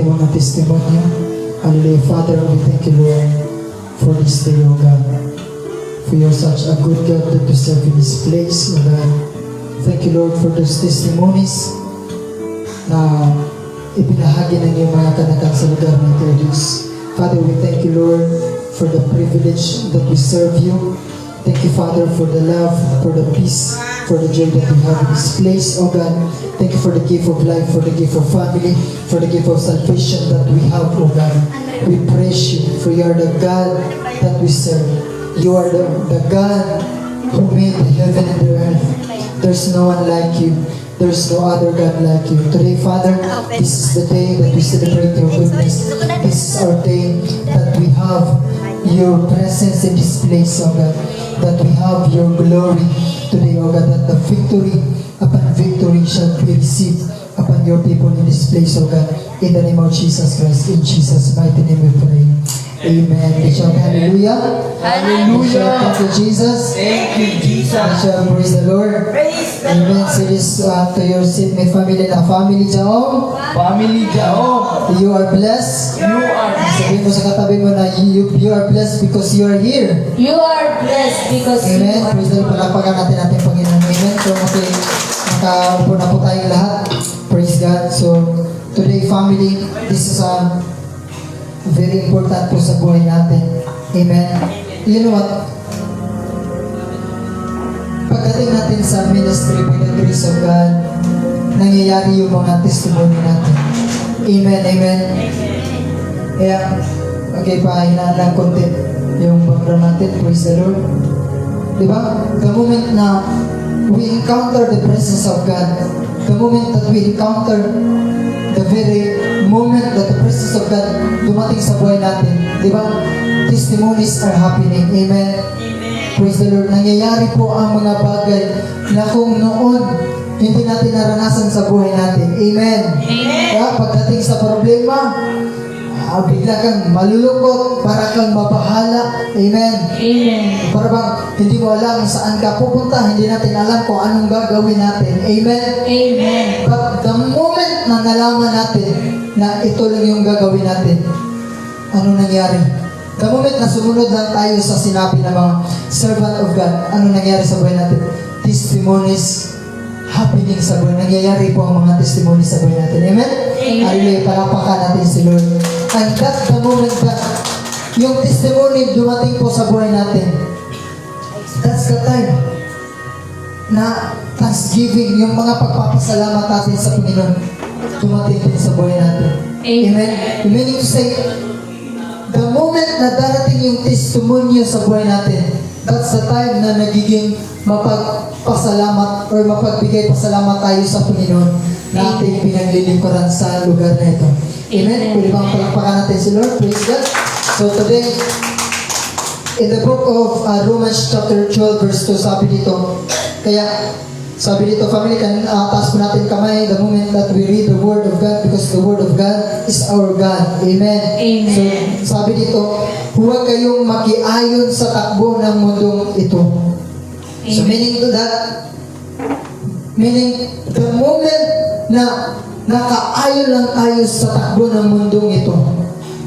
ating mga testimonya. Hallelujah. Father, we thank you, Lord, for this day, O God. For you're such a good God that you serve in this place, O God. Thank you, Lord, for those testimonies na ibinahagi ng iyong mga kanakan sa lugar ng Diyos. Father, we thank you, Lord, for the privilege that we serve you. Thank you, Father, for the love, for the peace, for the joy that we have in this place, oh God. Thank you for the gift of life, for the gift of family, for the gift of salvation that we have, oh God. We praise you, for you are the God that we serve. You are the God who made the heaven and the earth. There's no one like you. There's no other God like you. Today, Father, this is the day that we celebrate your goodness. This is our day that we have your presence in this place, oh God. That we have your glory today, oh God. That the victory upon victory shall be received upon your people in this place, oh God. In the name of Jesus Christ, in Jesus' mighty name we pray. Amen. Bishop, hallelujah. Hallelujah. Thank you, Jesus. Thank you, Jesus. Bishop, praise the Lord. Praise the Amen. Lord. Say this to your seatmate family na family Jaong. Family Jao, You are blessed. you are Sabihin mo sa katabi mo na you are blessed because you are here. You are blessed because you Amen. are Praise the Lord. Palakpakan natin ating Panginoon. Amen. So, okay. Nakaupo na po tayong lahat. Praise God. So, today, family, this is very important po sa buhay natin. Amen. You know what? Pagdating natin sa ministry by the grace of God, nangyayari yung mga testimony natin. Amen. Amen. Kaya, okay pa, hinaan lang konti yung background natin. Praise the Lord. Diba? The moment na we encounter the presence of God, the moment that we encounter the very moment that the presence of God dumating sa buhay natin, diba? Testimonies are happening. Amen. Praise the Lord. Nangyayari po ang mga bagay na kung noon hindi natin naranasan sa buhay natin. Amen. Kaya pagdating sa problema, bigla kang malulungkot, para kang mabahala. Amen. Amen. Para bang hindi mo alam saan ka pupunta, hindi natin alam kung anong gagawin natin. Amen. Amen. But the moment na nalaman natin na ito lang yung gagawin natin, ano nangyari? The moment na sumunod lang tayo sa sinabi ng mga servant of God, ano nangyari sa buhay natin? Testimonies happening sa buhay. Nangyayari po ang mga testimonies sa buhay natin. Amen? Amen. Hallelujah. Palapakan natin si Lord. And that's the moment that yung testimony dumating po sa buhay natin. That's the time na thanksgiving, yung mga pagpapasalamat natin sa Panginoon, dumating din sa buhay natin. Amen. Meaning to say, the moment na darating yung testimony sa buhay natin, that's the time na nagiging mapagpasalamat or mapagbigay pasalamat tayo sa Panginoon na ating pinaglilingkuran sa lugar na ito. Amen? Pwede bang palakpakan natin si Lord? Praise God. So today, in the book of Romans chapter 12 verse 2, sabi dito, kaya sabi dito, family, taas po natin kamay the moment that we read the Word of God, because the Word of God is our God. Amen. Amen. So sabi dito, huwag kayong makiayon sa takbo ng mundong ito. So meaning to that, meaning the moment na nakaayon lang tayo sa takbo ng mundong ito,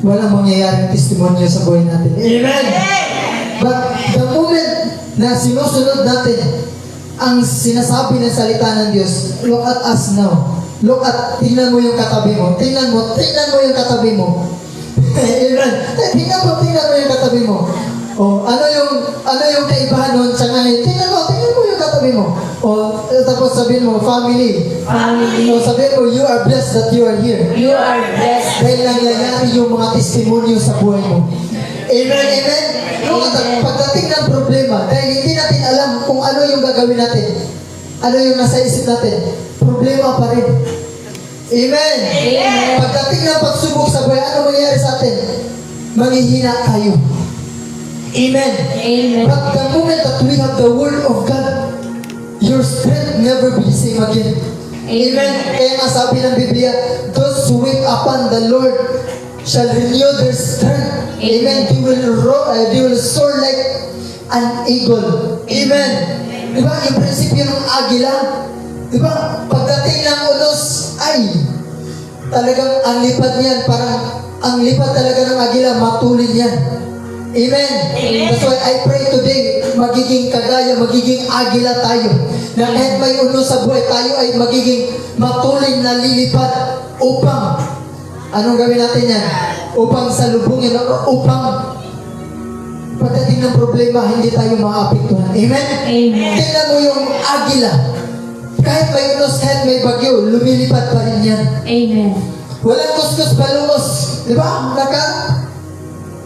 walang mangyayaring testimonyo sa buhay natin. Amen! But the moment na sinusunod natin ang sinasabi ng salita ng Diyos, look at us now. Look at, tingnan mo yung katabi mo. Tingnan mo yung katabi mo. Amen! Tingnan mo yung katabi mo. O, ano yung kaibahan nun sa ngayon? Tingnan mo yung katabi mo. O, tapos sabihin mo, family. O, sabihin mo, you are blessed that you are here. You are blessed. Dahil nangyayari yung mga testimonyo sa buhay mo. Amen, amen? Pagdating ng problema, dahil hindi natin alam kung ano yung gagawin natin, ano yung nasa isip natin, problema pa rin. Amen? Amen. Pagdating ng pagsubok sa buhay, ano mangyayari sa atin? Manghihina tayo. Amen. Amen. But the moment that we have the Word of God, your strength never be the same again. Amen. Kaya nga sabi ng Biblia, those who wait upon the Lord shall renew their strength. Amen. They will soar like an eagle. Amen. Diba? Yung prinsipyo ng agila, diba? Pagdating ng unos, ay, talagang ang lipad niyan, parang ang lipad talaga ng agila, matulin yan. Amen. Amen. That's why I pray today, magiging kagaya, magiging agila tayo. Na kahit may uno sa buhay, tayo ay magiging matulin na lilipad upang, anong gawin natin yan? Upang salubungin, upang pagdating ng problema, hindi tayo maapektuhan. Amen? Amen. Tingnan mo yung agila. Kahit may unos, kahit may bagyo, lumilipad pa rin yan. Amen. Walang kuskus balungos. Di ba?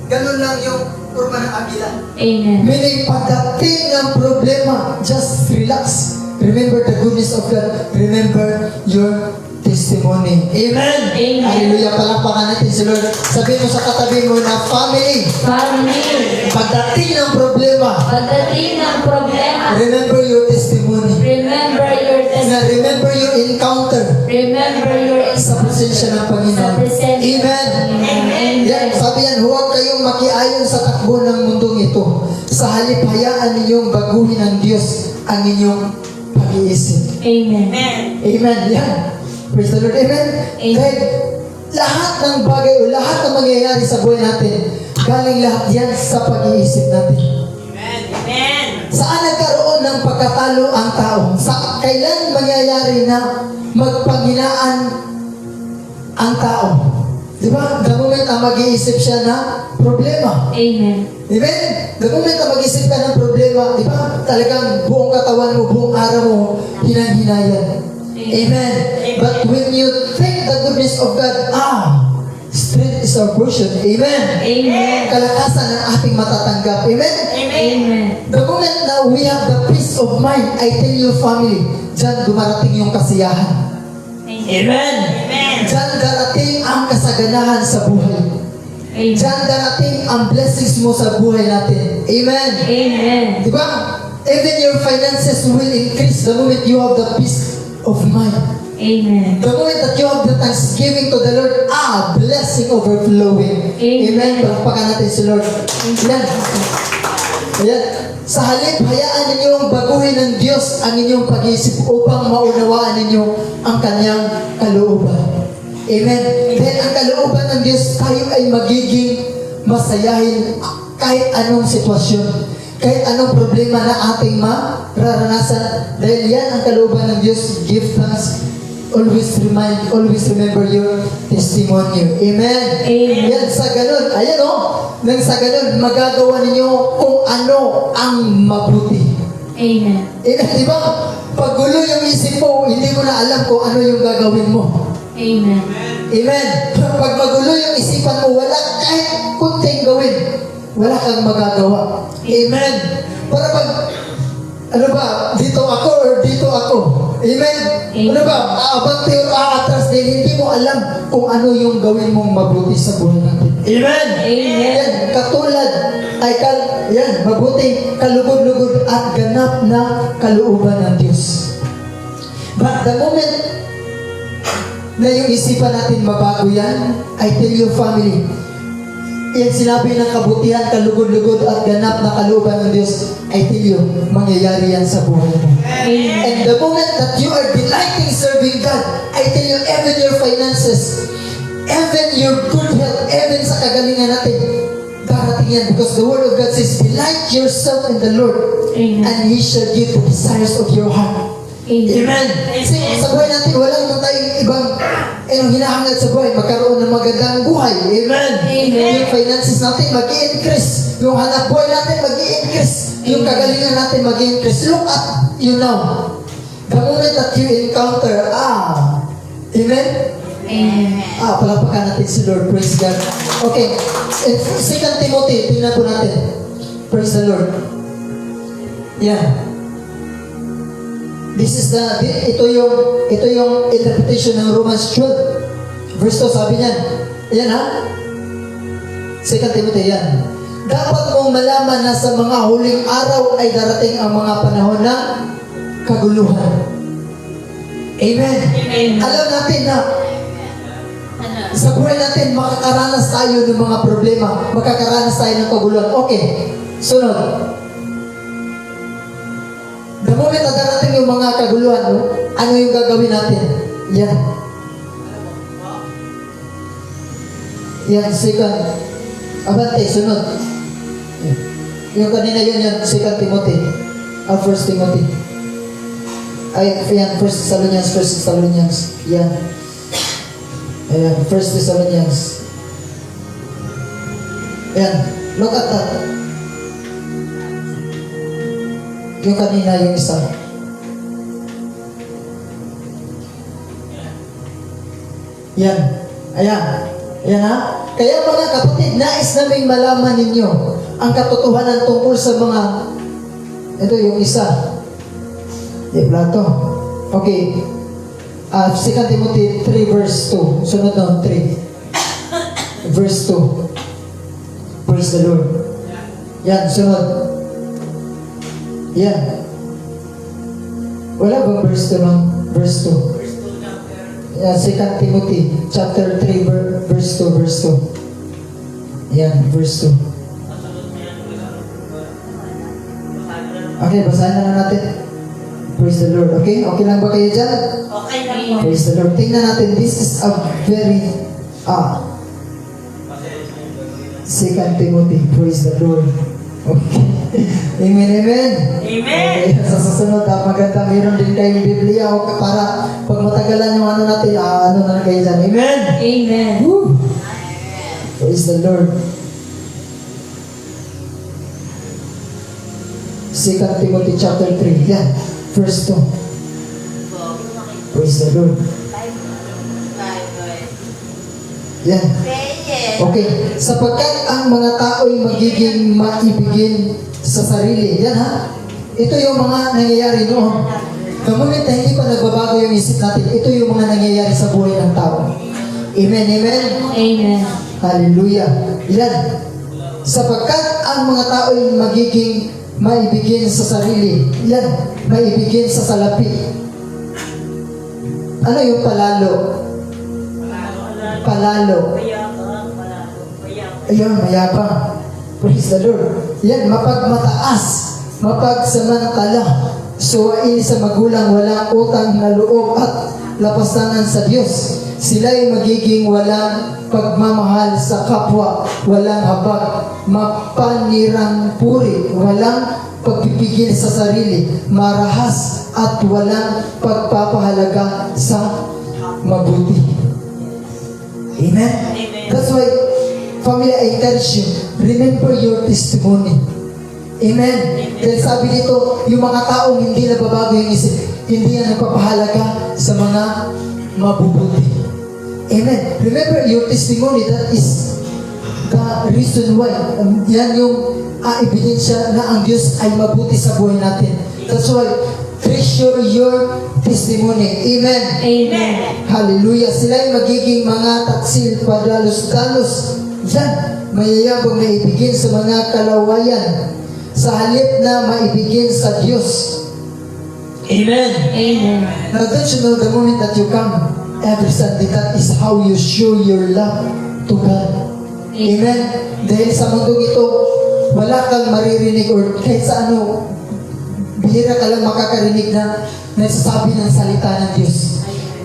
Ganun lang yung kurma ng agila. Amen. Meaning, pagdating ng problema, just relax. Remember the goodness of God. Remember your testimony. Amen. Amen. Hallelujah. Palakpakan natin si Lord. Sabihin mo sa katabi mo na family. Family. Pagdating ng problema, Pagdating ng problema, remember your testimony. remember your Na testimony. remember your encounter Remember your sa presensya ng Panginoon. Sa presensya. Amen. Amen. Yan, sabi yan, huwag kayong makiayon sa takbo ng mundong ito. Sa halip, hayaan ninyong baguhin ng Diyos ang inyong pag-iisip. Amen. Amen. Yan. Praise the Lord. Amen. Amen. Dahil lahat ng bagay o lahat ng mangyayari sa buhay natin, galing lahat yan sa pag-iisip natin. Saan nagkaroon ng pagkatalo ang tao? Kailan mangyayari na magpanghinaan ang tao? Di ba? The moment na mag-iisip siya na problema. Amen. Amen? The moment na mag-isip ka ng problema, di ba? Talagang buong katawan mo, buong araw mo, hinang-hinayan. Amen. But when you think the goodness of God, strength is our portion. Amen. Amen. Kalakasan ang ating matatanggap. Amen? Amen. The moment na we have the peace of mind, I tell you family, dyan dumarating yung kasiyahan. Amen. Dyan darating ang kasaganahan sa buhay. Amen. Dyan darating ang blessings mo sa buhay natin. Amen. Amen. Di ba? Even your finances will increase the moment you have the peace of mind. Amen. The moment that you have the thanksgiving to the Lord, blessing overflowing. Amen. Palakpakan natin si Lord. Yan. Ayan. Sa halip, hayaan ninyong baguhin ng Diyos ang inyong pag-iisip upang maunawaan ninyo ang kanyang kalooban. Amen. Dahil ang kalooban ng Diyos, tayo ay magiging masayahin kahit anong sitwasyon. Kahit anong problema na ating mararanasan. Dahil yan ang kalooban ng Diyos. Give thanks. Always remember your testimony. Amen. Amen. Yan, sa ganun. Ayan nang sa ganun, magagawa ninyo kung ano ang mabuti. Amen. Amen, di ba? Pag gulo yung isip mo, hindi mo na alam kung ano yung gagawin mo. Amen. Amen. Pag magulo yung isipan mo, wala kahit kunting gawin. Wala kang magagawa. Amen. Para pag, dito ako or dito ako. Amen. Ano ba, aabante or aatras dahil hindi mo alam kung ano yung gawin mong mabuti sa buhay natin. Amen. Amen. Yan, katulad, mabuting kalugod-lugod at ganap na kalooban ng Diyos. But the moment na yung isipan natin mabago yan, I tell you family, yan sinabi ng kabutihan, kalugod-lugod at ganap na kalooban ng Diyos, I tell you, mangyayari yan sa buhay mo. Amen. And the moment that you are delighting serving God, I tell you, even your finances, even your good health, even sa kagalingan natin, darating yan. Because the Word of God says, delight yourself in the Lord, Amen. and He shall give the desires of your heart. Amen. Amen. Kasi sa buhay natin, wala naman tayong ibang hinahangad sa buhay. Magkaroon ng magandang buhay. Amen. Amen. Yung finances natin mag-i-increase. Yung hanap buhay natin mag-i-increase. Yung Amen. kagalingan natin mag-i-increase. Look at you now. The moment that you encounter, Amen? Amen. Palapakan natin si Lord. Praise God. Okay. In 2 Timothy, tingnan po natin. Praise the Lord. Yan. Ito yung interpretation ng Romans 12. Verse 2, sabi niyan. Ayan 2 Timothy, yan. Dapat mong malaman na sa mga huling araw ay darating ang mga panahon ng kaguluhan. Amen. Amen. Alam natin na sa buhay natin, makakaranas tayo ng mga problema. Makakaranas tayo ng kaguluhan. Okay. Sunod. The moment na darating yung mga kaguluhan, ano yung gagawin natin? Yan. Yan, second. Abante, sunod. Yung kanina yun, yan, 2 Timothy. 1 Timothy. Ay, yan, 1 Thessalonians. Yan. Ayan, 1 Thessalonians. Ayan, look at that. Yung kanina, yung isa. Yan. Ayan. Ayan ha. Kaya mga kapatid, nais naming malaman ninyo ang katotohanan tungkol sa mga, ito yung isa. Di plato. Okay. 2 Timothy 3 verse 2. Sunod na 3. Verse 2. Praise the Lord. Yan, sunod. Yan. Wala bang verse 2 lang? Verse 2. Yan, 2 Timothy chapter 3 verse 2. Yan, verse 2. Okay, basahin na lang natin. Praise the Lord. Okay? Okay lang ba kayo dyan? Okay lang po. Praise the Lord. Tingnan natin. This is a very 2 Timothy. Praise the Lord. Okay. Amen, amen. Amen. Okay, sa susunod, maganda. Meron din kayong Biblia para pag matagalan yung ano natin, ano na kayo dyan. Amen. Amen. Woo. Praise the Lord. 2 Timothy chapter 3. Yan. Verse 2. Praise the Lord. Yan. Okay. Sapagkat ang mga tao'y magiging maibigin sa sarili. Yan ha. Ito yung mga nangyayari noon. The moment na hindi pa nagbabago yung isip natin, ito yung mga nangyayari sa buhay ng tao. Amen, amen. Amen. Hallelujah. Yan. Sapagkat ang mga tao'y magiging maibigin sa sarili. Yan. Maibigin sa salapi. Ano yung palalo? Palalo. Ayun, mayabang. Praise the Lord. Yan, mapagmataas, mapagsamantala, suwain sa magulang, walang utang na loob at lapasanan sa Diyos. Sila'y magiging walang pagmamahal sa kapwa, walang habag, mapanirang puri, walang pagpipigil sa sarili, marahas at walang pagpapahalaga sa mabuti. Amen? That's why, family, I encourage you, remember your testimony. Amen? Dahil sabi dito, yung mga taong hindi nababago yung isip, hindi yan nagpapahalaga sa mga mabubuti. Amen? Remember your testimony, that is the reason why. Yan yung ebidensya na ang Diyos ay mabuti sa buhay natin. That's why, treasure your testimony. Amen? Amen. Hallelujah. Sila'y magiging mga taksil, padalos-dalos. Yan, mayayabang maibigin sa mga kalawayan sa halip na maibigin sa Diyos. Amen. Amen. Now don't you know the moment that you come every Sunday, that is how you show your love to God. Amen. Dahil sa mundong ito, wala kang maririnig or kahit sa ano, bihira ka lang makakarinig na nagsasabi ng salita ng Diyos.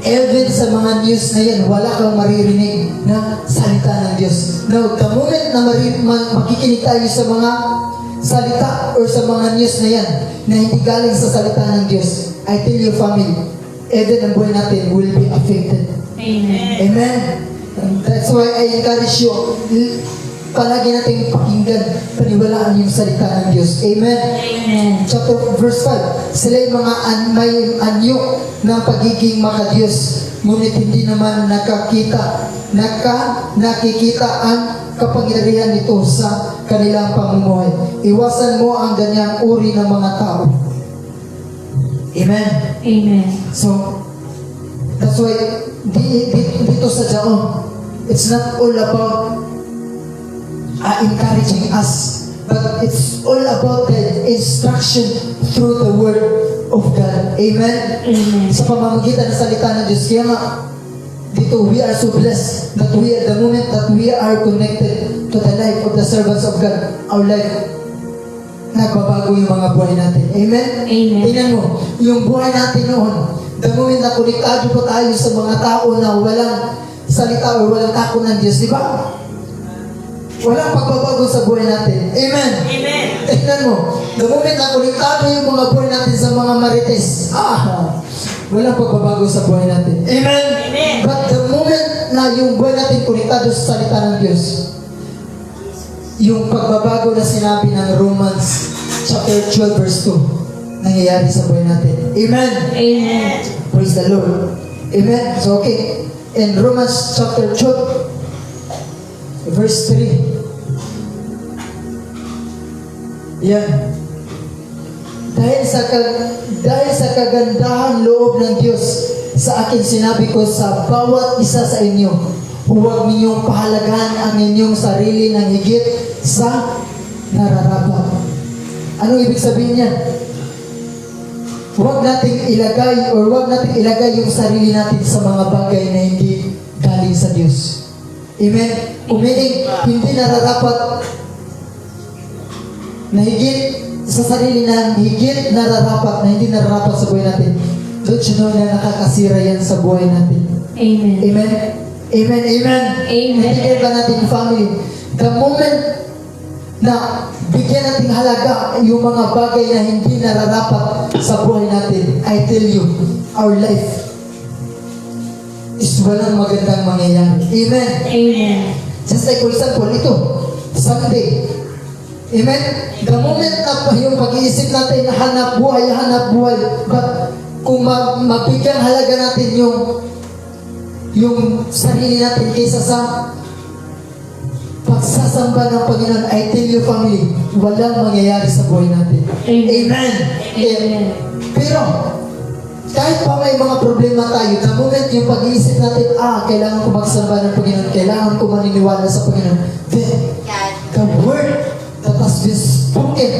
Even sa mga news na yan, wala kang maririnig na salita ng Diyos. Now, the moment na makikinig tayo sa mga salita or sa mga news na yan, na hindi galing sa salita ng Diyos, I tell you family, even ang buhay natin will be affected. Amen. Amen? And that's why I encourage you, palagi natin pakinggan, paniwalaan yung salita ng Diyos. Amen? Amen. Chapter verse 5, sila'y mga may anyo ng pagiging makadiyos, ngunit hindi naman nakikita ang kapangyarihan nito sa kanilang pamumuhay. Iwasan mo ang ganyang uri ng mga tao. Amen? Amen. So, that's why dito sa Jaon, it's not all about encouraging us, but it's all about the instruction through the Word of God. Amen? Amen. Sa pamamagitan ng salita ng Diyos. Kaya nga, dito we are so blessed that we are the moment that we are connected to the life of the servants of God, our life, nagbabago yung mga buhay natin. Amen? Amen. Tingnan mo, yung buhay natin noon, the moment na konektado pa tayo sa mga tao na walang salita o walang tako ng Diyos, di ba? Walang pagbabago sa buhay natin. Amen. Amen. Tingnan mo, the moment na konektado yung mga buhay natin sa mga marites, walang pagbabago sa buhay natin. Amen. Amen. But the moment na yung buhay natin konektado sa salita ng Diyos, yung pagbabago na sinabi ng Romans chapter 12 verse 2, nangyayari sa buhay natin. Amen. Amen. Praise the Lord. Amen. So okay, in Romans chapter 12 verse 3. Yan. Dahil sa kagandahan loob ng Diyos sa akin sinabi ko sa bawat isa sa inyo, huwag ninyong pahalagahan ang inyong sarili ng higit sa nararapat. Anong ibig sabihin niyan? Huwag nating ilagay yung sarili natin sa mga bagay na hindi galing sa Diyos. Amen? Meaning, hindi nararapat na higit sa sarili na higit nararapat, na hindi nararapat sa buhay natin. Don't you know na nakakasira yan sa buhay natin? Amen. Amen? Amen, amen. Amen. Natigil ba natin family? The moment na bigyan natin halaga yung mga bagay na hindi nararapat sa buhay natin, I tell you, our life is walang magandang mangyayari. Amen? Amen. Just like for example, ito, Sunday. Amen? The moment na yung pag-iisip natin, hanap buhay. But kung mabigyan halaga natin yung sarili natin kaysa sa pagsasamba ng Panginoon, I tell you family, walang mangyayari sa buhay natin. Amen. Amen. Amen. Pero, kahit pa may mga problema tayo, the moment yung pag-iisip natin, kailangan ko magsamba ng Panginoon, kailangan ko maniniwala sa Panginoon, then, the word that has been spoken,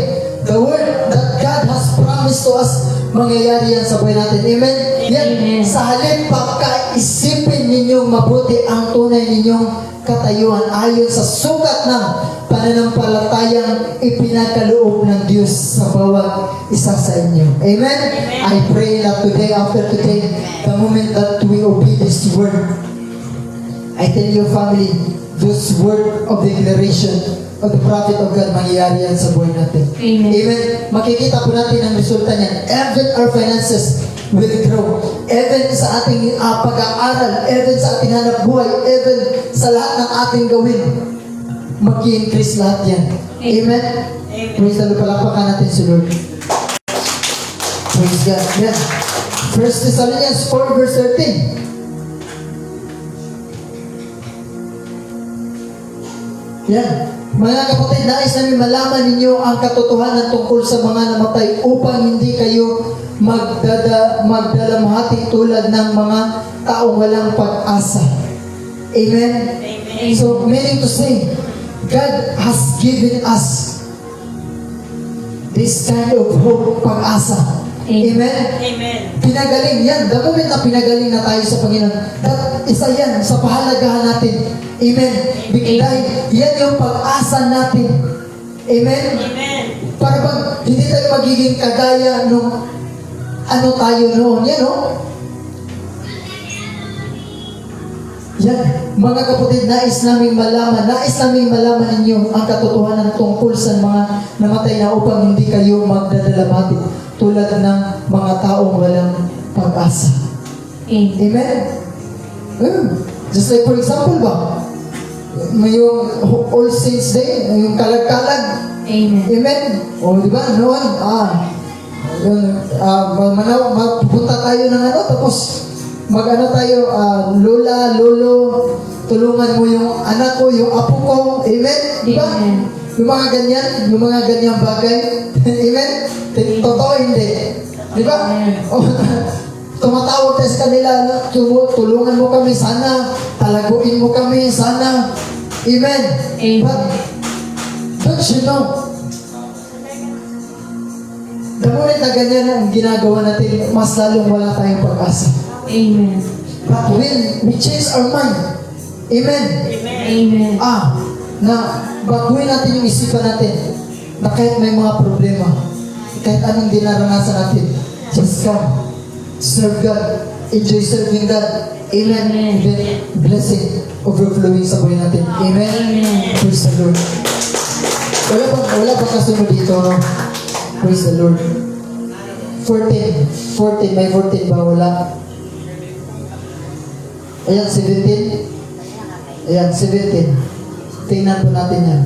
the word that God has promised to us, mangyayari yan sa buhay natin. Amen? Yan, Amen. sa halip pagkaisipin ninyong mabuti ang tunay ninyong katayuan ayon sa sukat ng pananampalatayang ipinagkaloob ng Diyos sa bawat isa sa inyo. Amen? I pray that today, after today, the moment that we obey this word, I tell you family, this word of declaration of the prophet of God, mangyayari yan sa buhay natin. Amen. Amen. Makikita po natin ang resulta niyan. Even our finances will grow. Even sa ating pag-aaral, even sa ating hanap buhay, even sa lahat ng ating gawin, mag-i-increase lahat yan. Amen. Praise the Lord. Palakpakan natin si Lord. Praise God. Yan. 1 Thessalonians 4 verse 13. Yan. Mga kapatid, nais namin malaman ninyo ang katotohanan tungkol sa mga namatay upang hindi kayo magdalamhati tulad ng mga taong walang pag-asa. Amen? Amen. So, meaning to say, God has given us this kind of hope, pag-asa. Amen? Amen. Pinagaling yan. The moment na pinagaling na tayo sa Panginoon, that isa yan sa pahalagahan natin. Amen. Dahil yan yung pag-asa natin. Amen? Amen. Para bang hindi tayo magiging kagaya nung ano tayo noon. Yan, no? Yan. Mga kapatid, nais naming malaman ninyo ang katotohanan tungkol sa mga namatay na upang hindi kayo magdadalamhati tulad ng mga taong walang pag-asa. Amen? Just like for example ba, yung All Saints Day, yung kalag-kalag. Amen. Amen? O, di ba? Noon, mapupunta tayo ng tapos tayo, lola, lolo, tulungan mo yung anak ko, yung apo ko. Amen? Di ba? Amen. Yung mga ganyang bagay. Amen? Totoo hindi. Di ba? O, tumatawag tayo sa kanila, tulungan mo kami, sana talaguin mo kami, sana. Amen. Amen. But, don't you know, the moment na ganyan ang ginagawa natin, mas lalong wala tayong pag-asa. Amen. But when we change our mind, amen, Amen. na baguhin natin yung isipan natin, na kahit may mga problema, kahit anong dinaranasan natin, just come, serve God, enjoy serving God. Amen. Amen. Then, blessing overflowing sa buhay natin. Amen. Amen. Praise the Lord. kasunod dito. Praise the Lord. 14. May 14 ba? Wala. Ayan, 17. Ayan, 17. Tingnan po natin yan.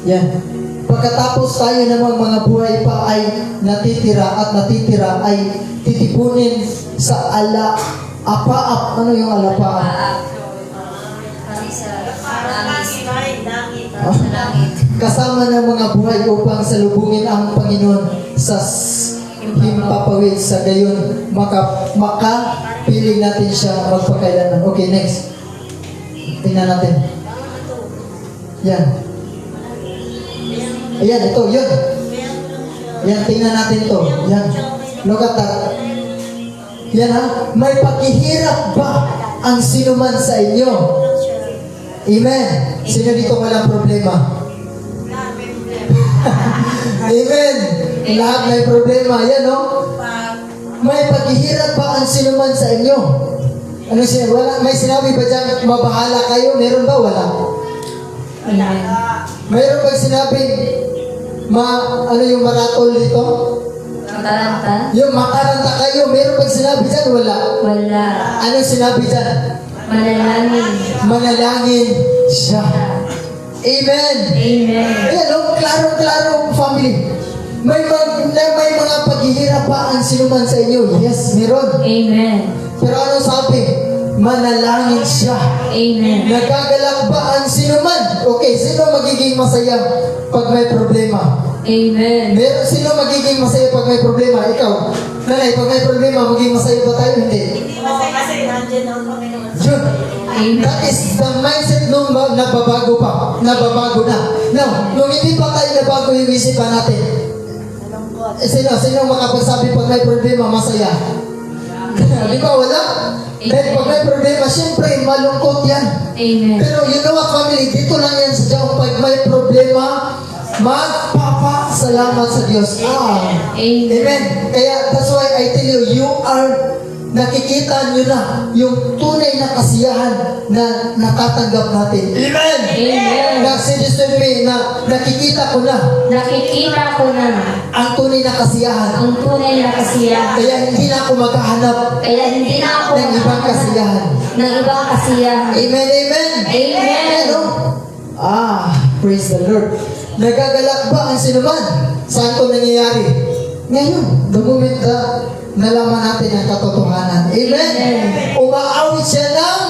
Yan. Pagkatapos tayo namang mga buhay pa ay natitira at natitira ay titipunin sa alapaap. Ano yung alapaap? Kasama ng mga buhay upang salubungin ang Panginoon sa himpapawid sa gayon makapiling natin siya magpakailanman. Okay, next. Tingnan natin. Yan. Ayan, ito, yun. Yan, tingnan natin to. Yan. Look at that. Yan ha. May paghihirap ba ang sinuman sa inyo? Amen. Sino dito walang problema? Amen. Lahat may problema. Yan, no? May paghihirap ba ang sinuman sa inyo? Ano siya? Wala, may sinabi ba dyan, mabahala kayo? Meron ba? Wala. Amen. Mayroon bang sinabi, ano yung maratol dito? Mataranta? Yung makaranta kayo, meron bang sinabi dyan? Wala. Wala. Ano sinabi dyan? Manalangin. Manalangin siya. Amen. Amen. Ayan, no? Klaro-klaro, family. May mga paghihirap pa ang sinuman sa inyo. Yes, meron. Amen. Pero ano sabi? Manalangin siya. Amen. Nagagalak ba ang sinuman? Okay, sino magiging masaya pag may problema? Amen. Meron sino magiging masaya pag may problema? Ikaw. Nanay, pag may problema, magiging masaya ba tayo? Hindi. Kasi nandiyan ang Panginoon. Yun. Amen. That is the mindset nung nababago pa. Nababago na. Now, nung hindi pa tayo nabago yung isipan natin, sino makapagsabi pag may problema, masaya? Di ba, wala? Dahil pag may problema, siyempre, malungkot yan. Amen. Pero you know what, family, dito lang yan sa Diyos. Pag may problema, magpapasalamat sa Diyos. Amen. Amen. Kaya, that's why I tell you, you are, nakikita nyo na yung tunay na kasiyahan na natatanggap natin. Amen. Amen. Nag-suggest me na nakikita ko na Nakikita ko na ang tunay na kasiyahan. ang tunay na kasiyahan. Kaya hindi na ako maghahanap Kaya hindi na ako ng ibang kasiyahan. ng ibang kasiyahan. Amen, amen. Amen. Ano? Praise the Lord. Nagagalak ba ang sinuman? Saan ito nangyayari? Ngayon, the moment na nalaman natin ang katotohanan. Amen. Umaawit siya ng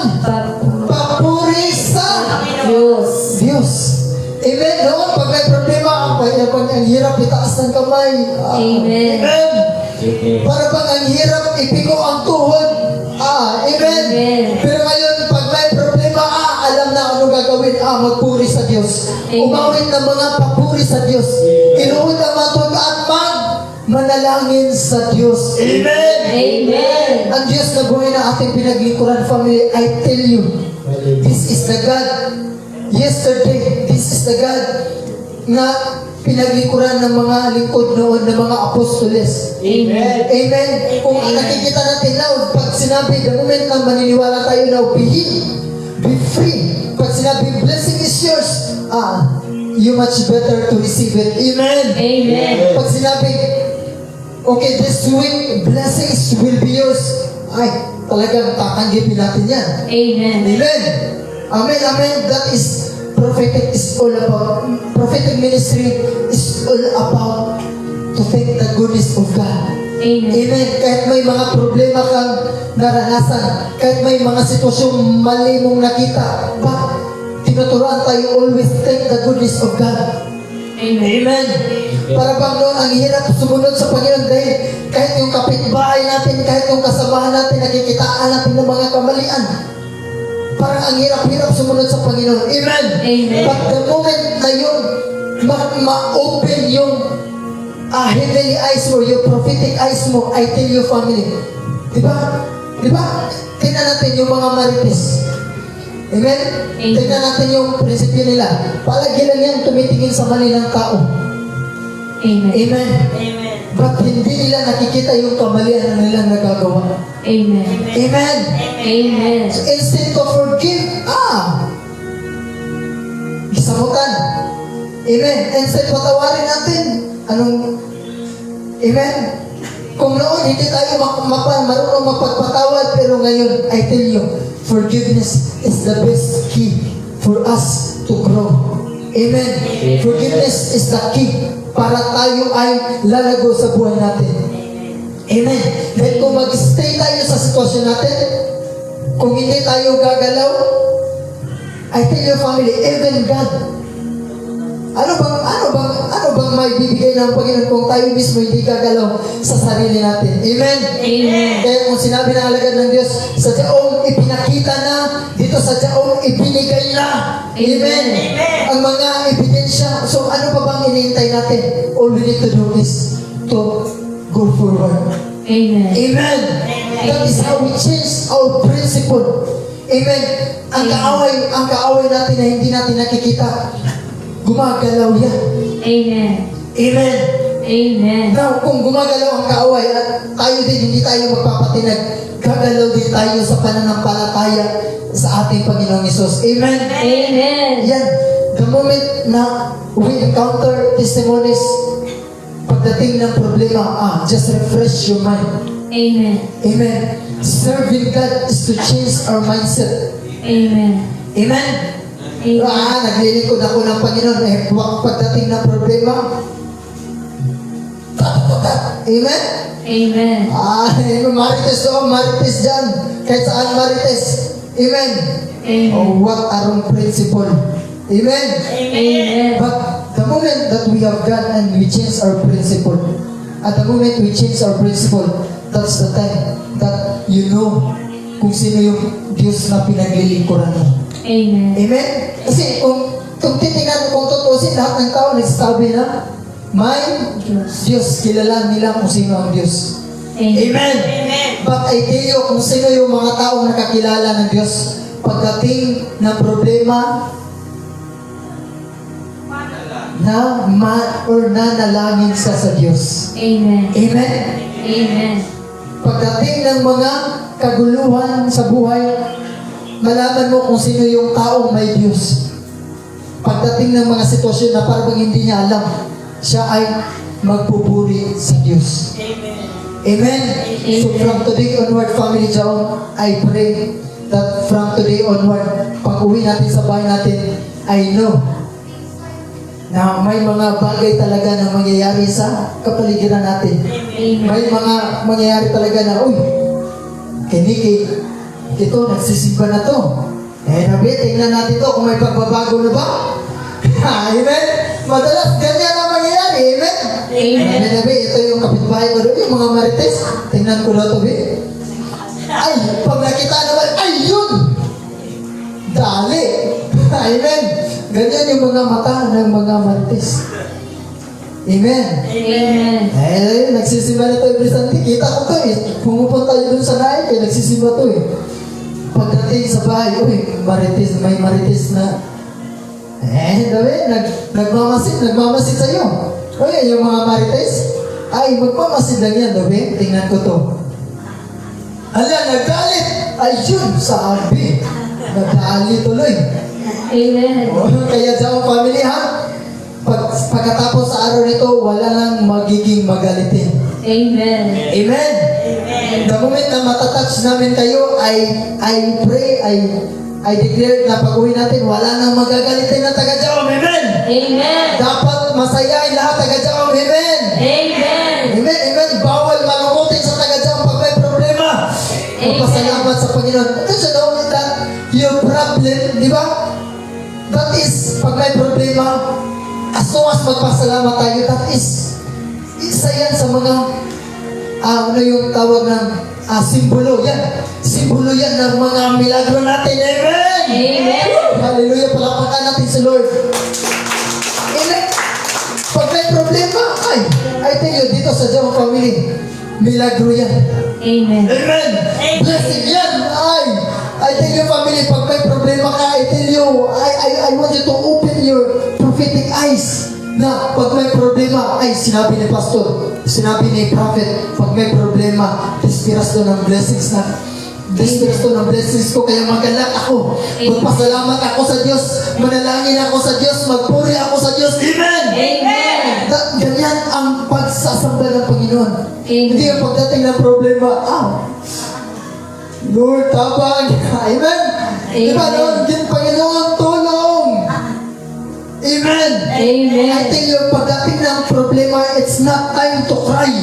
papuri sa Diyos. Diyos. Amen. Noon, pag may problema, pag ang hirap itaas ng kamay. Amen. Amen. Para pag ang hirap ipiko ang tuhod. Amen. Amen. Pero ngayon, pag may problema, alam na ano gagawin. Magpuri sa Diyos. Amen. Umawit ng mga papuri sa Diyos. Inuod ang matod at manalangin sa Diyos. Amen. Amen. Ang Diyos na buhay na ating pinaglingkuran, family, I tell you, this is the God. Yesterday, this is the God na pinaglingkuran ng mga lingkod noon ng mga apostoles. Amen. Amen. Kung nakikita natin na, pag sinabi, the moment na maniniwala tayo na be free. Pag sinabi, blessing is yours, you much better to receive it. Amen. Amen. Pag sinabi, okay, this week, blessings will be yours, talagang tatanggipin natin yan. Amen. Amen. Amen, amen. That is prophetic is all about. Prophetic ministry is all about to take the goodness of God. Amen. Amen. Kahit may mga problema kang naranasan, kahit may mga sitwasyong mali mong nakita, tinuturuan tayo always take the goodness of God. Amen. Amen. Para bang noon ang hirap sumunod sa Panginoon dahil kahit yung kapitbahay natin, kahit yung kasamahan natin, nakikitaan natin ng mga kamalian. Parang ang hirap-hirap sumunod sa Panginoon. Amen. Amen. But the moment na yun, ma-open yung heavenly eyes mo, yung prophetic eyes mo, I tell you, family. Diba? Diba? Tingnan natin yung mga marites. Amen? Amen. Tingnan natin yung prinsipyo nila. Palagi lang yan tumitingin sa mali ng tao. Amen. Amen? Amen. But hindi nila nakikita yung kamalian na nilang nagagawa. Amen. Amen? Amen. So instead to forgive, gisamutan. Amen. And sa patawarin natin, Amen? Kung noon hindi tayo marunong mapagpatawad, pero ngayon, I tell you, forgiveness is the best key for us to grow. Amen. Forgiveness is the key para tayo ay lalago sa buhay natin. Amen. Dahil kung mag-stay tayo sa sitwasyon natin, kung hindi tayo gagalaw, I tell you family, even God, ano bang may bibigay ng Panginoon kung tayo mismo hindi gagalaw sa sarili natin? Amen? Amen. Kaya kung sinabi ng alagad ng Diyos, sa diyaong ipinakita na, dito sa diyaong ibinigay na. Amen? Ang mga ebidensya. So ano pa bang hinihintay natin? All we need to do is to go forward. Amen. Amen. That is how we change our principle. Amen. Ang kaaway natin na hindi natin nakikita, gumagalaw yan. Amen. Amen. Amen. Now, kung gumagalaw ang kaaway at tayo din, hindi tayo magpapatinag, gagalaw din tayo sa pananampalataya sa ating Panginoong Hesus. Amen. Amen. Yan. The moment na we encounter testimonies, pagdating ng problema, just refresh your mind. Amen. Amen. Serving God is to change our mindset. Amen. Amen. Amen. Naglilingkod ako ng Panginoon. Pagdating ng problema, Amen. Amen. Marites dyan. Kahit saan marites. Amen. Amen. What a wrong principle. Amen. Amen. But the moment that we have God and we change our principle, at the moment we change our principle, that's the time that you know kung sino yung Diyos na pinaglilingkuran mo. Amen. Amen? Kasi kung titingnan mo kung tutusin, lahat ng tao nagsasabi na may Diyos, kilala nila kung sino ang Diyos. Amen. Amen. But I tell you, kung sino yung mga taong nakakilala ng Diyos, pagdating ng problema, nanalangin siya sa Diyos. Amen. Amen? Amen. Pagdating ng mga kaguluhan sa buhay, malaman mo kung sino yung taong may Diyos. Pagdating ng mga sitwasyon na parang hindi niya alam, siya ay magpupuri sa Diyos. Amen. So from today onward, family Jaon, I pray that from today onward, pag uwi natin sa bahay natin, I know na may mga bagay talaga na mangyayari sa kapaligiran natin. Amen. May mga mangyayari talaga na, uy, kiniki, ito, nagsisimba na to. Nabi, tingnan natin to kung may pagbabago na ba. Amen? Madalas, ganyan ang mangyayari. Amen? Amen. Nabi, ito yung kapitbahay ko doon, yung mga marites. Tingnan ko na to, be. Ay, pag nakita naman, ay, yun! Dali! Amen? Ganyan yung mga mata ng mga marites. Amen? Amen. Nagsisimba na to every Sunday. Kita ko to eh. Pumupunta yun dun sa naik eh. Nagsisimba to eh. Pagdating sa bahay, uy, may marites na. Nagmamasid sa'yo. Uy, yung mga marites, ay, magmamasid lang yan, dabi. Tingnan ko to. Hala, naggalit. Ayun, sabi. Naggalit tuloy. Amen. Kaya sa family ha, pagkatapos sa araw nito, wala nang magiging magalitin. Amen. Amen. The moment na matatouch namin kayo, I pray, I declare na pag-uwi natin, wala nang magagalitin na taga-Jaom. Amen. Amen. Dapat masayain lahat taga-Jaom. Amen. Amen. Amen. Amen. Bawal malungkutin sa taga-Jaom pag may problema. Magpasalamat sa Panginoon. Ito siya daw that your problem, di ba? That is, pag may problema, as long as magpasalamat tayo, that is, isa yan sa mga, ano yung tawag ng simbolo. Yan. Simbolo yan ng mga milagro natin. Amen! Amen. Hallelujah. Palapakan natin si Lord. Amen. Pag may problema, I tell you, dito sa Jawa family, milagro yan. Amen. Amen. Blessing yan. I tell you family, pag may problema ka, I tell you, I want you to open your prophetic eyes na pag may problema, sinabi ni pastor, sinabi ni prophet, pag may problema, express doon ng blessings na Disperse to ng blessings ko, kaya magalak ako. Magpasalamat ako sa Diyos. Manalangin ako sa Diyos. Magpuri ako sa Diyos. Amen! Amen. Ganyan ang pagsasamba ng Panginoon. Amen. Hindi yung pagdating ng problema, Lord, tabang. Amen? Diba, Amen. Lord, yung Panginoon, tulong. Amen. Amen. I think yung pagdating ng problema, it's not time to cry.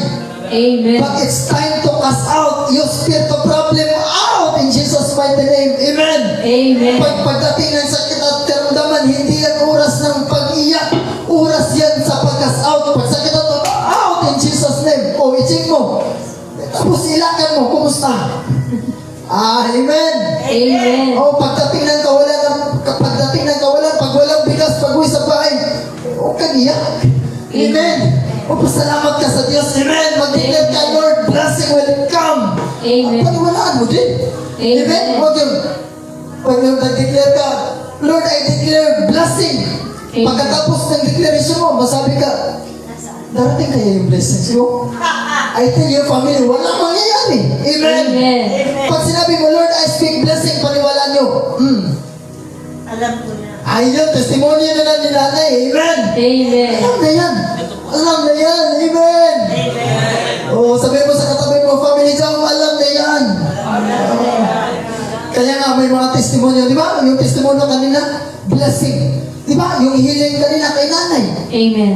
Amen. But it's time to cast out your spirit of problem out in Jesus' mighty name. Amen. Amen. Pagdating ng sakit at karamdaman, hindi yan oras ng pag-iyak. Oras yan sa pag-cast out. Pagsakit at out in Jesus' name. O, i-check mo. Tapos ilakan mo. Kumusta? Amen. Amen. O, pagdating ng kawalan, pag walang bigas, pag-uwi sa bahay, huwag kang iyak. Amen. O, pasalamat ka sa Diyos. Amen. Mag-declare ka, Lord, blessing will come. Amen. Paniwalaan mo din. Amen. Amen. Huwag yung, pag nag-declare ka, Lord, I declare blessing. Amen. Pagkatapos ng declaration mo, masabi ka, darating kaya yung blessings mo? I tell your family, walang mangyayari. Amen. Amen. Pag sinabi mo, Lord, I speak blessing, paniwalaan nyo. Alam ko na. Ayun, testimony na lang ni nanay. Amen. Amen. Alam na yan. Alam na yan. Amen. Amen. O, sabi mo sa katabi mo, family dyan, alam na yan. Kaya nga, may mga testimonyo. Di ba? Yung testimonyo kanina, blessing. Di ba? Yung healing kanina kay nanay. Amen.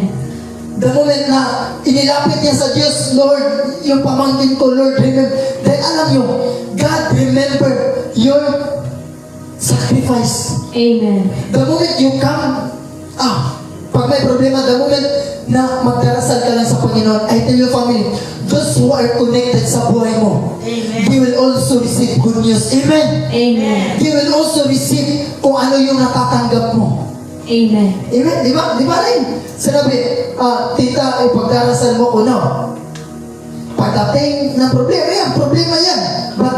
The moment na inilapit niya sa Diyos, Lord, yung pamangkin ko, Lord, remember. Then alam nyo, God remember your sacrifice. Amen. The moment you come, pag may problema, the moment na magdarasal ka lang sa Panginoon, I tell your family, those who are connected sa buhay mo, Amen. they will also receive good news. Amen. Amen. They will also receive kung ano yung natatanggap mo. Amen. Amen? Di ba? Di ba rin? Sinabi, tita, ipagdarasal mo ko, no? Pagdating ng problema, problema yan. But,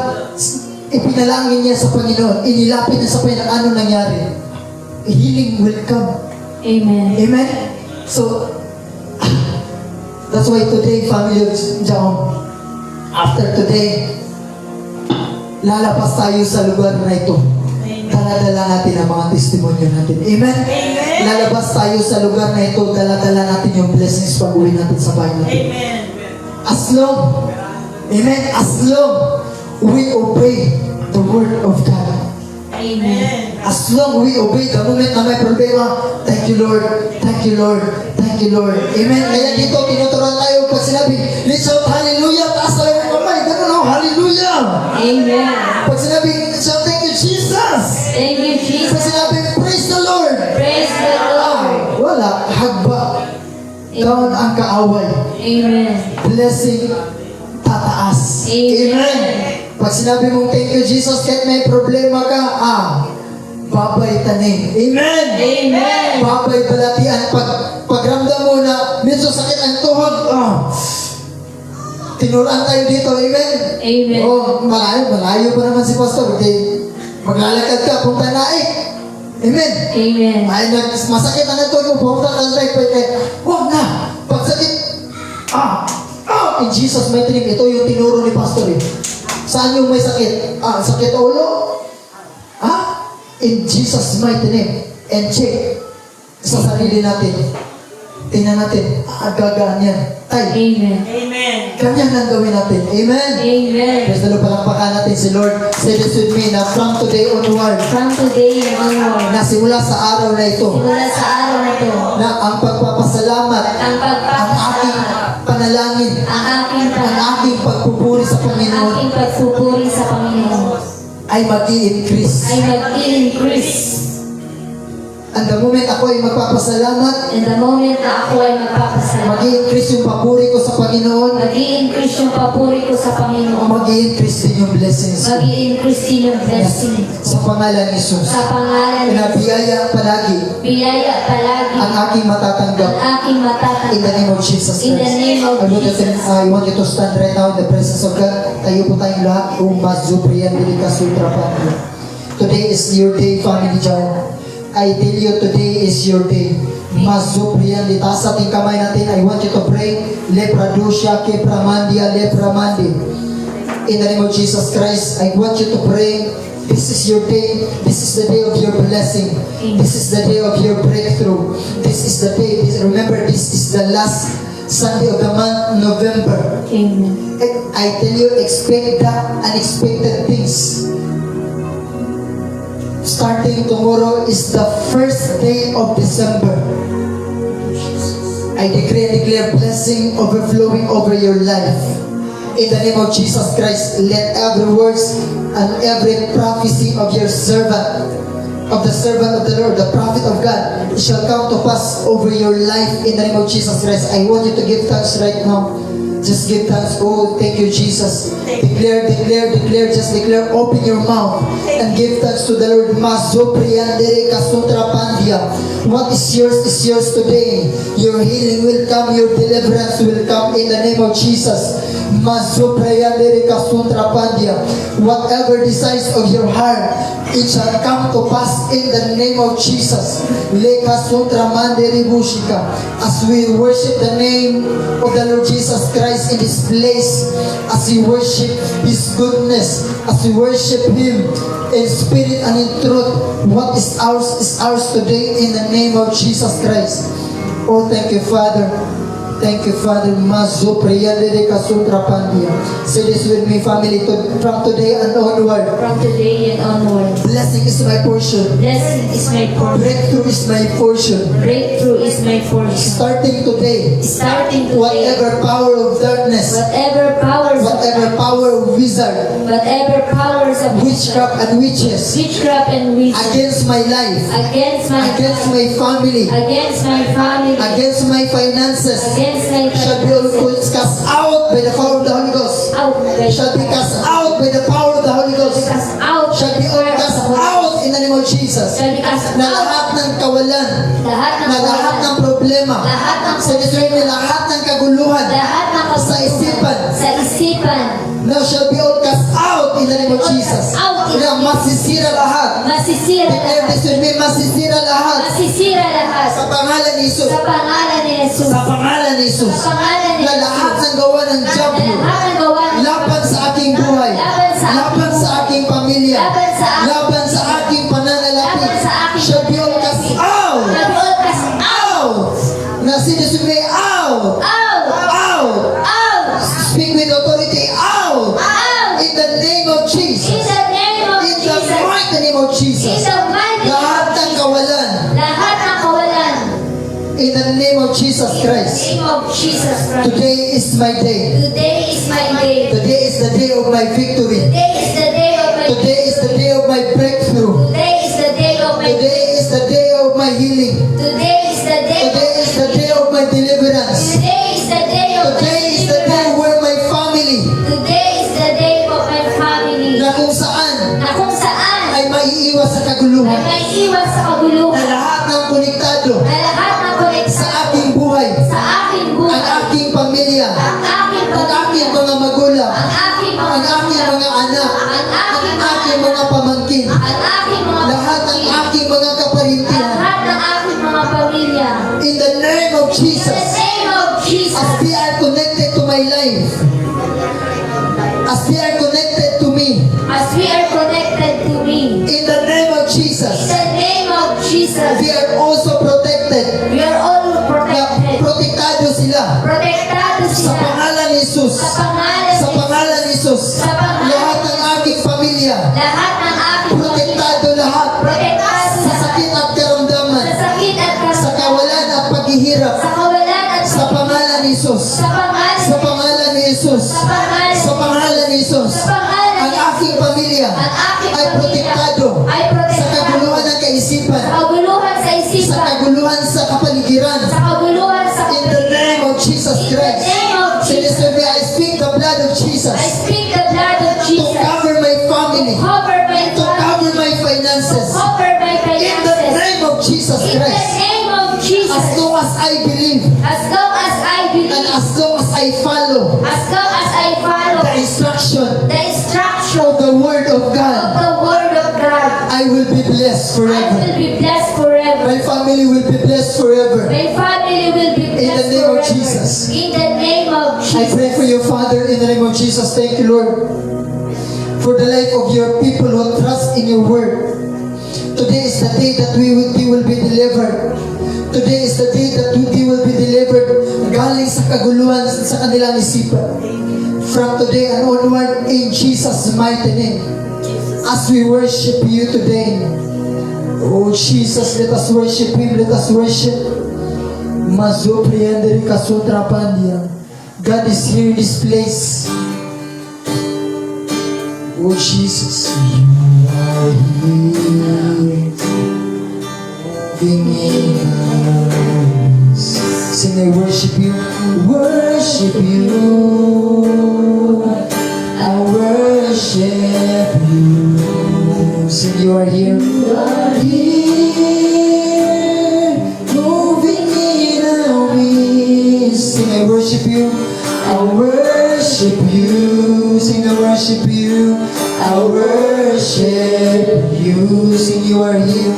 ipinalangin niya sa Panginoon, inilapit niya sa Panginoon, ano nangyari? Healing will come. Amen. Amen? So, that's why today, family of Jaon, after today, lalabas tayo sa lugar na ito. Dala-dala natin ang mga testimonyo natin. Amen? Amen. Lalabas tayo sa lugar na ito, dala-dala natin yung blessings pag-uwi natin sa bahay natin. Amen. As long, amen, as long we obey the word of God. Amen. As long we obey, the moment na may problema, thank you Lord, thank you Lord, thank you Lord. Amen. Kaya dito, tinuturuan tayo pag sinabi, let's shout hallelujah, taas tayo ng kamay, ganun o, hallelujah. Amen. Pag sinabi, shout thank you Jesus. Thank you, Pag Jesus. sinabi, praise the Lord. Praise the Lord. Wala, hagba. Down ang kaaway. Amen. Blessing, tataas. Amen. Pag sinabi mong thank you Jesus, kahit may problema ka, babay tanim. Amen. Amen. Babay balatian. Pagramdam mo na medyo sakit ang tuhod, tinuruan tayo dito. Amen. Amen. Malayo pa naman si Pastor. Okay. Maglalakad ka, punta na Amen. Amen. Ay, masakit ang tuhod mo, pumunta ka sa huwag na. Pagsakit, in Jesus' mighty name, ito yung tinuro ni Pastor Saan yung may sakit? Sakit ulo? In Jesus' mighty name. And check sa sarili natin. Tingnan natin, gagaan yan. Amen. Amen. Ganyan lang gawin natin. Amen. Amen. Praise the Lord, palakpakan natin si Lord. Say this with me na from today onward, From today onward, na simula sa araw na ito, simula sa araw na ito, na ang pagpapasalamat, ang ang aking panalangin, aking ang aking pagpupuri sa Panginoon aking pagpupuri sa Panginoon ay mag-i-increase. ay mag-increase. And the moment ako ay magpapasalamat, And the moment na ako ay magpapasalamat, mag-i-increase yung papuri ko sa Panginoon, mag-i-increase yung papuri ko sa Panginoon, mag-i-increase din yung blessings ko. mag-i-increase din yung blessing Sa pangalan ni Jesus. sa pangalan ng Pinabiyaya palagi biyaya palagi ang aking matatanggap. ang aking In the matatanggap. name of Jesus In the Christ. name of Jesus. I want you to stand right now in the presence of God. Tayo po tayong lahat. Umazubriyan Bilika Sutra Panginoon. Today is your day, family John. I tell you, today is your day. Mazubriyan, litaas ating kamay natin. I want you to pray. Lepradosha, Kepramandia, Lepramandi. In the name of Jesus Christ, I want you to pray. This is your day. This is the day of your blessing. This is the day of your breakthrough. This is the day. Remember, this is the last Sunday of the month, November. Amen. And I tell you, expect the unexpected things. Starting tomorrow is the first day of December. I decree and declare blessing overflowing over your life. In the name of Jesus Christ, let every words and every prophecy of your servant, of the servant of the Lord, the prophet of God, shall come to pass over your life in the name of Jesus Christ. I want you to give thanks right now. Just give thanks. Oh, thank you, Jesus. Declare, declare, declare. Just declare. Open your mouth and give thanks to the Lord. What is yours today. Your healing will come. Your deliverance will come in the name of Jesus. Whatever desires of your heart, it shall come to pass in the name of Jesus. As we worship the name of the Lord Jesus Christ in this place, as we worship His goodness, as we worship Him in spirit and in truth, what is ours today in the name of Jesus Christ. Oh, thank you, Father. Thank you, Father. Say this with me, family. From today and onward, From today and onward, blessing is my portion. blessing is my portion. Breakthrough is my portion. Breakthrough is my portion. Starting today, Starting today, whatever power of darkness, whatever powers of wizard, whatever powers of witchcraft and witches witchcraft and witchcraft against my life, against my family, against my family, against my finances, against my shall be all cast out by the power of the Holy Ghost. out, Shall be cast out by the power of the Holy Ghost. cast out, Shall be all cast out in the name of Jesus. shall be cast Na out, lahat ng kawalan, lahat ng na lahat ng kawalan, problema, lahat ng sa Israel, lahat ng kaguluhan, lahat ng sa isipan, sa isipan, now shall be all cast out in the name of All Jesus. cast out in Na masisira lahat. masisira Declare lahat, this with me, masisira lahat. masisira lahat, Sa pangalan ni Jesus. sa pangalan ni Jesus, Sa pangalan ni Jesus. sa pangalan ni Na lahat Jesus, ng gawa ng na diablo, lahat ng gawa ng laban sa aking buhay, laban sa aking pamilya, laban sa aking laban sa aking pananalapi, laban sa aking shall be all cast out. shall be all cast out, Na sinisumay out. out, Out. out, Speak with authority. Out. out, In the name of in Jesus. the name of In the Jesus, mighty name of in Jesus. the mighty Lahat ng kawalan. lahat ng kawalan, In the name of Jesus in the Christ. name of Jesus Christ. Today is my day. Today is my day. Today is the day of my victory. Today is the day of my Today is the day of my breakthrough. Today is the day of my Today is the day of my healing. Today is the day Today is the day of my deliverance. Today is the day of my Today is the day where my family, Today is the day of my family, na kung saan na kung saan ay maiiwas sa ay kaguluhan, may iwas sa na kaguluhan, lahat ng konektado na lahat ng sa koneksyon aking buhay, sa aking ang buhay, aking pamilya, ang aking ang aking pamilya, mga magulang, ang aking ang aking mga anak, ang ang aking mga pamangkin, ang aking mga lahat ng aking mga kaparintihan. lahat ng aking mga pamilya. In the name of In the Jesus, name of Jesus, as they are connected to my life, as they are connected to me, as we are connected to me, in the name of in Jesus, the name of Jesus, they are also protected. we are all Na protected. protektado sila Protektado sa sila pangalan ni Jesus. sa pangalan Sa pangalan ni Jesus, Sa pangalan- lahat ng aking pamilya, lahat ng aking protektado lahat protektado sa sakit at karamdaman, sa sakit at sa kawalan at paghihirap, sa kawalan at sa pangalan ni Jesus. sa pangalan Sa pangalan ni Jesus. sa pangalan Sa pangalan ni Jesus. sa pangalan Ang aking pamilya ang aking ay protektado ay sa protektado kaguluhan ng kaisipan, sa kaguluhan sa sa isipan, kaguluhan sa kapaligiran. sa kaguluhan sa In the name of Jesus In the Christ. name of Jesus, Sinasabi, I speak the blood of I Jesus speak the blood of to Jesus cover my family, cover my to cover my finances. cover my In the finances. name of Jesus In the Christ. name of Jesus, As long as I believe as long as I believe, and as long as I follow as long as I follow the instruction the instruction of the Word of of God, the Word of God, I will be blessed I forever. will be blessed forever. My family will be blessed forever. My family will be In the blessed name of forever. Jesus. In the name of I pray Jesus. for you, Father, in the name of Jesus. Thank you, Lord. for the life of your people who trust in your word. Today is the day that we will be delivered. Today is the day that we will be delivered galing sa kaguluhan sa kanilang isipan. From today and onward, in Jesus' mighty name, as we worship you today, oh Jesus, let us worship Him, let us worship. Mazopriandere kasutra pandia. God is here in this place. Oh Jesus, you are here. Moving in our midst. Sing, I worship you, worship you. I worship you. Sing, you are here. You are here. Moving in our midst. Sing, I worship you. I worship you. Sing, I worship you. I worship you. Sing, you are here.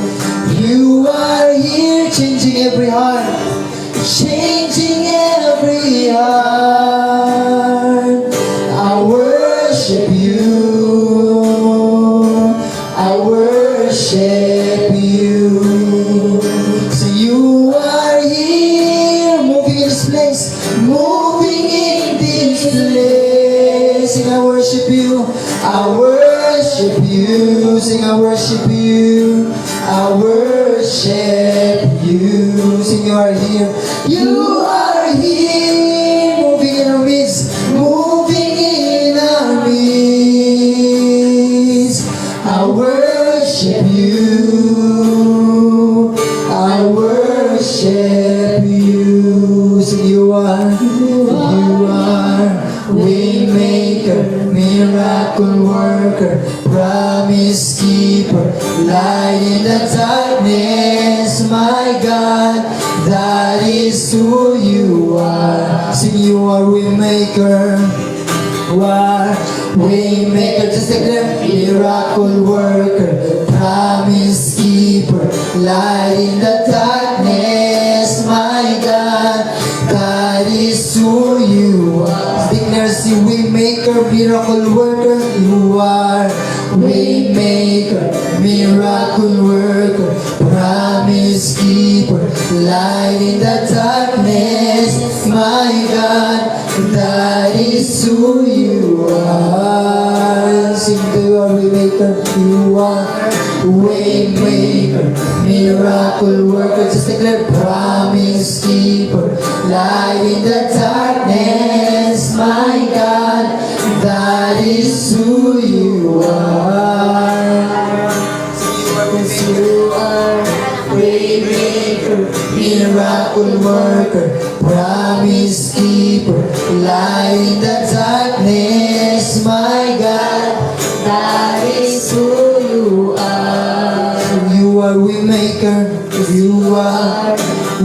You are here, changing every heart. Changing every heart. I worship you. I worship you. So you are here, moving in this place, moving in this place. Sing, I worship you. I worship you. Sing, I worship you. I worship you. Sing, you are here. You are here, moving in our midst, moving in our midst. I worship you. I worship you. Sing, you are Waymaker, miracle worker, promise keeper, light in the darkness, my God, that is who you are. Sing, you are Waymaker, Waymaker, just declare, miracle worker, promise keeper, light in the darkness, my God, that is who you are. Declare, see, Waymaker, miracle worker, you are Waymaker, miracle worker, promise keeper, light in the darkness, my God, that is who you are. Sing, you are Waymaker, you are Waymaker, miracle worker, just declare, promise keeper, light in the darkness, my God, that is who you are. You are Waymaker, miracle worker, promise keeper, light in the darkness, my God, that is who you are. You are Waymaker, you are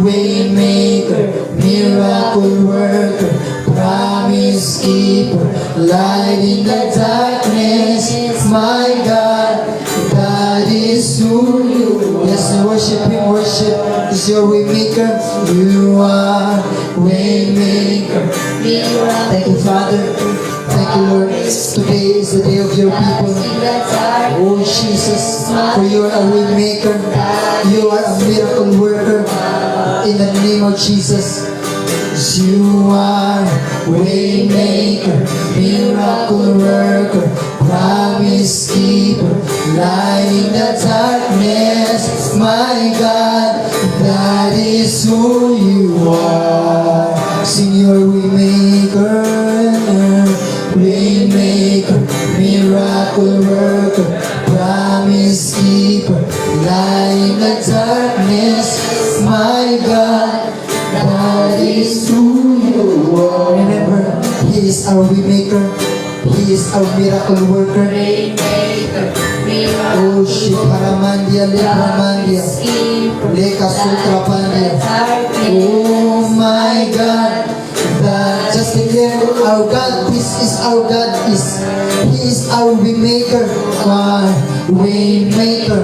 Waymaker, miracle worker, promise keeper, light in the darkness, my God, that is who you are. Yes, worship Him, worship is your Waymaker. You are Waymaker. Thank you, Father. Thank you, Lord. Today is the day of your people. Oh, Jesus, for you are a Waymaker. You are a miracle worker. In the name of Jesus. You are Waymaker, miracle worker, promise keeper, light in the darkness, my God, that is who you are. Sing, your Waymaker, Waymaker, miracle worker, promise keeper, light in the darkness, my God, that is who you are. Remember, He is our Waymaker. He is our miracle worker. Oh, Shikaramandia, Lekramandia, Leka Sutra Pandia. Oh my God, that just declare, our God, this is our God, He is our Waymaker, Waymaker,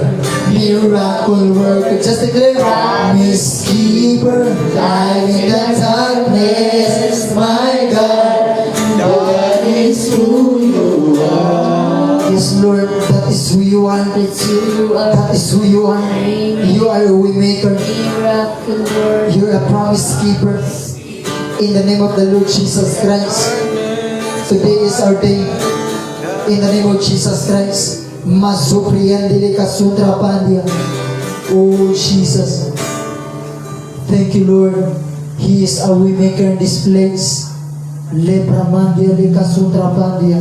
miracle worker. Just declare, promise keeper, light in the darkness, my God, that is who you are. Yes, Yes, Lord, that is who you are. It's you are That is who you are. You are a way maker. miracle worker. You're a promise keeper. In the name of the Lord Jesus Christ. Today is our day. In the name of Jesus Christ. Masupriyandili kasutra pandia. Oh Jesus. Thank you, Lord. He is a way maker in this place. Lepra mandia li kasutra pandia.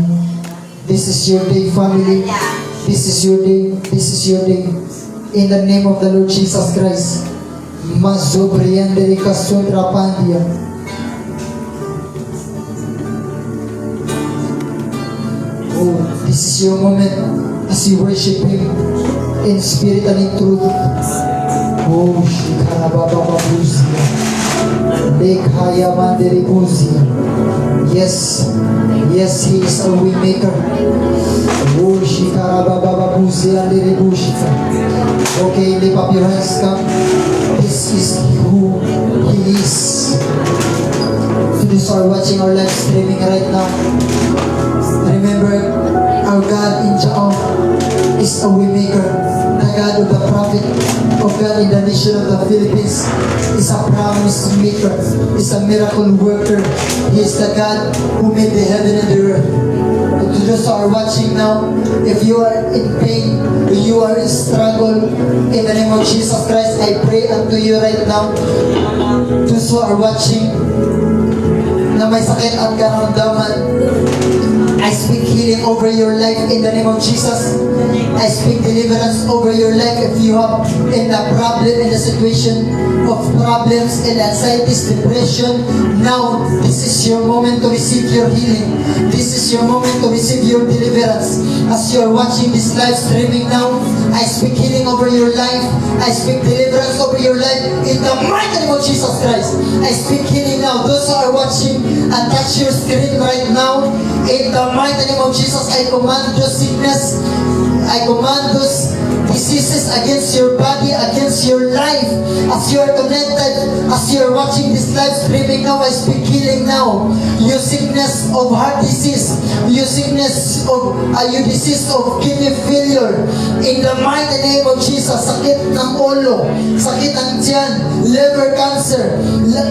This is your day, family. This is your day. This is your day. In the name of the Lord Jesus Christ. Masupriyandili kasutra pandia. Oh, this is your moment as you worship Him in spirit and in truth. Oh, Shikarabababusia. Lekhaya Manderibusia. Yes, yes, He is a way maker. Oh, Shikarabababusia Deribushika. Okay, lift up your hands, come. This is who He is. To those who are watching our live streaming right now, remember, our God in Jaon is a way maker. The God of the prophet, of God in the nation of the Philippines, is a promise maker, is a miracle worker. He is the God who made the heaven and the earth. And to those who are watching now, if you are in pain, you are in struggle, in the name of Jesus Christ, I pray unto you right now. Those who are watching, na may sakit at karamdaman, I speak healing over your life in the name of Jesus. I speak deliverance over your life if you have in the problem, in the situation of problems and anxieties, depression. Now, this is your moment to receive your healing. This is your moment to receive your deliverance. As you are watching this live streaming now, I speak healing over your life. I speak deliverance over your life in the mighty name of Jesus Christ. I speak healing now. Those who are watching and touch your screen right now, in the mighty name of Jesus, I command those sickness, I command those diseases against your body, against your life. As you are connected, as you are watching this live streaming now, I speak healing now. Your sickness of heart disease, your sickness of, your disease of kidney failure, in the mighty name of Jesus, sakit ng ulo, sakit ng tiyan, liver cancer,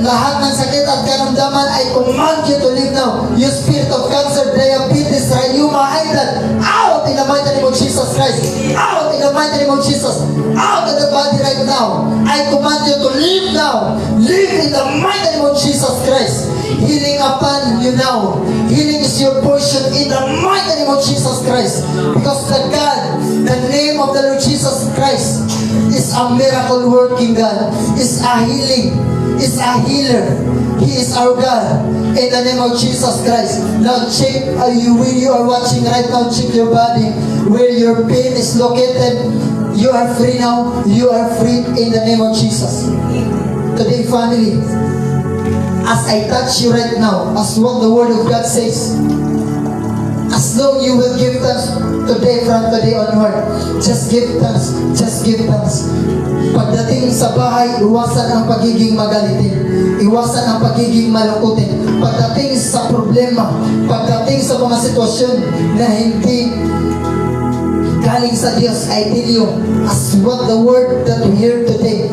lahat ng sakit at karamdaman, I command you to leave now. You spirit of cancer, diabetes, rheuma, high blood, out in the mighty name of Jesus Christ. Out in the mighty name of Jesus. Out of the body right now. I command you to leave now. Leave in the mighty name of Jesus Christ. Healing upon you now. Healing is your portion in the mighty name of Jesus Christ. Because the God, the name of the Lord Jesus Christ is a miracle working God. Is a healing. Is a healer. He is our God. In the name of Jesus Christ. Now check where you are watching right now. Check your body. Where your pain is located. You are free now. You are free in the name of Jesus. Today, family, as I touch you right now, as what the Word of God says, as long you will give thanks today, from today onward, just give thanks, just give thanks. Pagdating sa bahay, iwasan ang pagiging magalitin, iwasan ang pagiging malungkutin. Pagdating sa problema, pagdating sa mga sitwasyon na hindi galing sa Diyos, I tell you, as what the word that we hear today,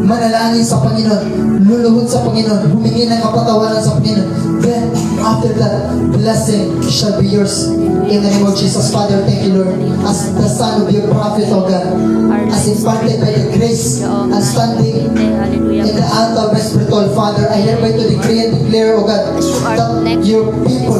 manalangin sa Panginoon, luluhod sa Panginoon, humingi ng kapatawaran sa Panginoon. Then, after that, blessing shall be yours. In the name of Jesus, Father, thank you, Lord, as the son of your prophet, O God, as imparted by the grace and standing in the altar of my spiritual Father, I hereby to decree and declare, O God, that your people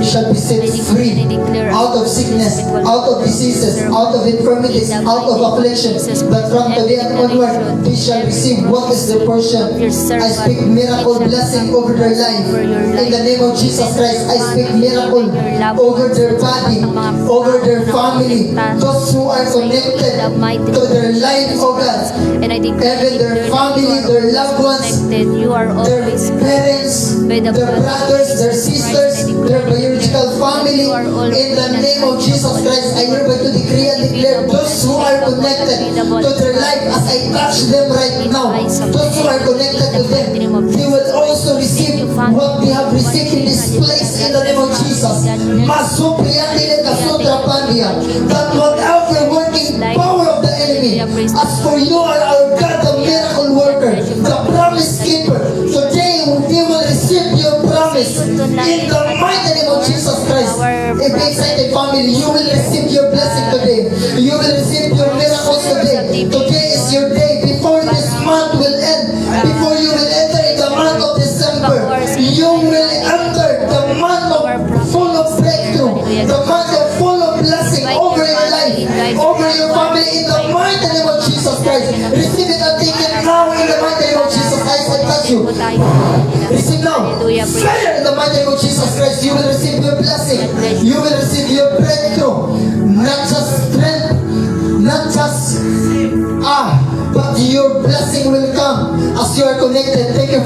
shall be set free out of sickness, out of diseases, out of infirmities, out of afflictions, that from today and onward, they shall receive what is their portion. I speak miracle blessing over their life. In the name of Jesus Christ, I speak miracle over their body, over their family, those who are connected to their life, oh God, even their family, their loved ones, their parents, their brothers, their sisters, their biological family. In the name of Jesus Christ, I hereby to decree and declare those who are connected to their life, as I touch them right now, those who are connected to them, they will also receive what they have received in this place in the name of Jesus. Masupriyandile kasutra that whatever working power of the enemy, as for you are our God, the miracle worker, the promise keeper. Today we will receive your promise in the mighty name of Jesus Christ. If excited family, you will receive your blessing today. You will receive your miracles today. Today is your day. Before this month will end, before you will enter in the month of December, you will enter the month of full of breakthrough, the month of full of blessing over your life, over your family, in the mighty name of Jesus Christ. Receive it and take it now in the mighty name of Jesus Christ. I touch you. Receive now. Fire in the mighty name of Jesus Christ. You will receive your blessing. You will receive your breakthrough. Not just strength, not just but your blessing will come as you are connected. Thank you.